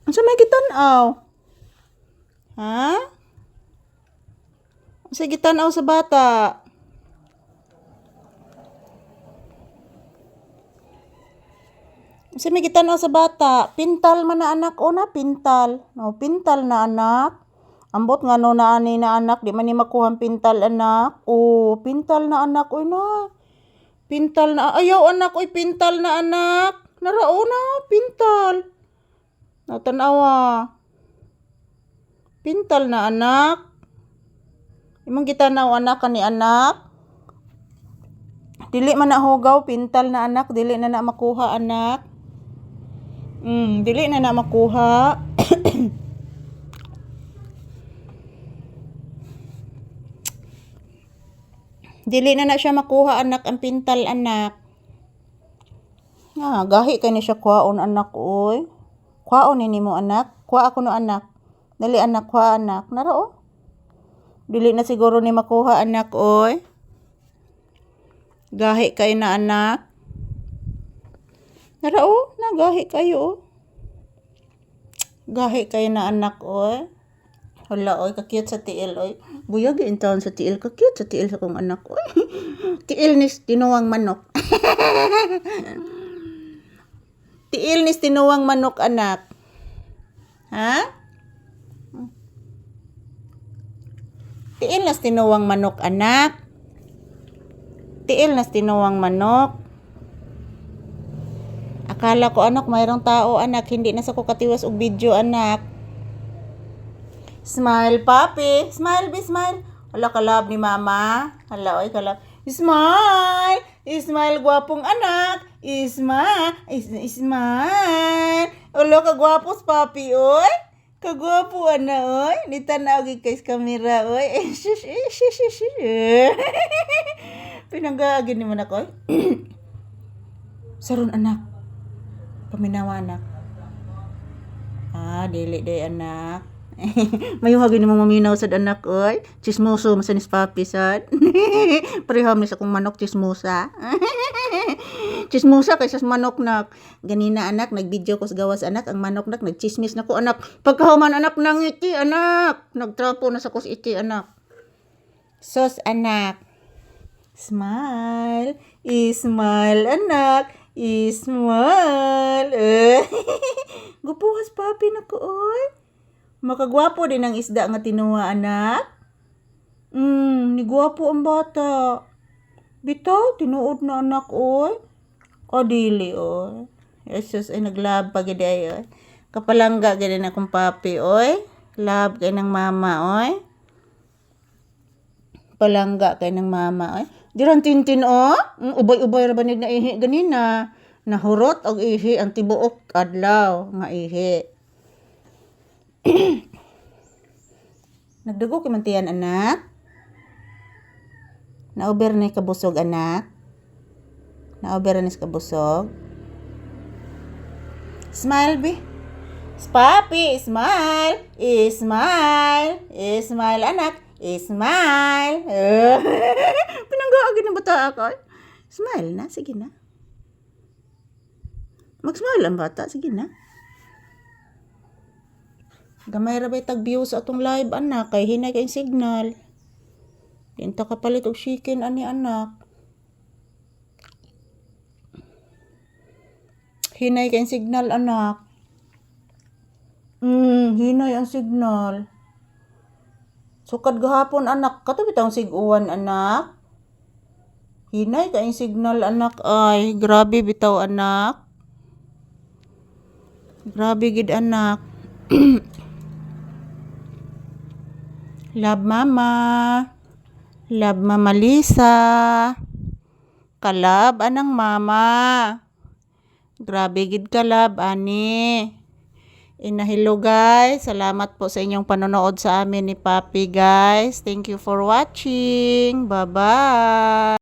Unsa may gitan-aw? Ha? Unsa gitan-aw sa bata? Unsa may gitan-aw sa bata? Pintal man na anak o na pintal. No, pintal na anak. Ambot nga no na ani na anak, di man ni makuhang pintal anak. Oh, pintal na anak oy na. Pintal na ayaw anak oy pintal na anak. Narao na pintal. Natanawa. Pintal na anak. Imong gitanaw anak kani anak. Dili man na hugaw pintal na anak, dili na makuha anak. Dili na makuha. Dili na siya makuha anak ang pintal anak. Gahi kay ni siya kwaon anak oy. Kwaon ni mo anak. Kwa ako no anak. Dali anak kwa anak. Narao. Dili na siguro ni makuha anak oy. Gahi kay na anak. Narao, nagahi kayo. Gahi kay na anak oy. Hala oy, ka-cute sa tiil oy. Buyag in taon sa tiil, ka-cute sa tiil sa kong anak oy. Tiil nis tinuwang manok. Tiil nis tinuwang manok anak. Ha? Tiil nas tinuwang manok anak. Tiil nas tinuwang manok. Akala ko anak mayroong tao anak, hindi na sa ko katiwas og video anak. Smile papi, smile be smile. Hala kalab ni mama. Hala oy kalab. Smile, smile gwapong anak. Smile, smile. Hala kagwapos papi oy. Kagwapo ana oy. Nitanaw gi kay kamera oy. Pinanggaagin ni man ako oy. Saron anak. Paminawa anak. Dili day anak. Mayuhag ni mo maminaw sad anak oy. Chismoso masanis papi sad. Pareham ni sa kong manok chismosa. Chismosa kay sa manok nak. Ganina anak nagvideo ko sa gawas anak ang manok nak nagchismis nako anak. Pagkahuman anak nangiti anak. Nagtrapo na sa kos iti anak. Sos anak. Smile. Smile anak. Smile. Gupuhas papi na ko oy. Makagwapo din ang isda nga tinuwa anak. Ni gwapo ang bata. Bitaw tinuod na anak oy. Dili oy. Jesus ay naglab pa gid ay oy. Kapalangga gid na akong papi oy. Love kay ng mama oy. Palangga kay ng mama oy. Diran tintin o. Ubay-ubay ra banig na ihi ganina. Nahurot og ihi ang tibuok adlaw nga ihi. Nagdugo kimantiyan anak. Nauber na kabusog anak. Nauber na kabusog. Smile be. Papi, smile. Smile. Smile anak. Smile. Pinanggaagin ng bata ako. Smile na, sige na. Mag-smile ang bata, sige na. Gamay ra bay tag view sa atong live anak kay hinay kay signal. Dinta ka palit og chicken ani anak. Hinay kay signal anak. Hinay ang signal. Sukad gahapon anak, kato bitang sig-uwan anak. Hinay kay signal anak ay, grabe bitaw anak. Grabe gid anak. Love mama. Love mama Lisa. Kalab anang mama. Grabe gid kalab ani. Hello guys. Salamat po sa inyong panonood sa amin ni Papi guys. Thank you for watching. Bye-bye.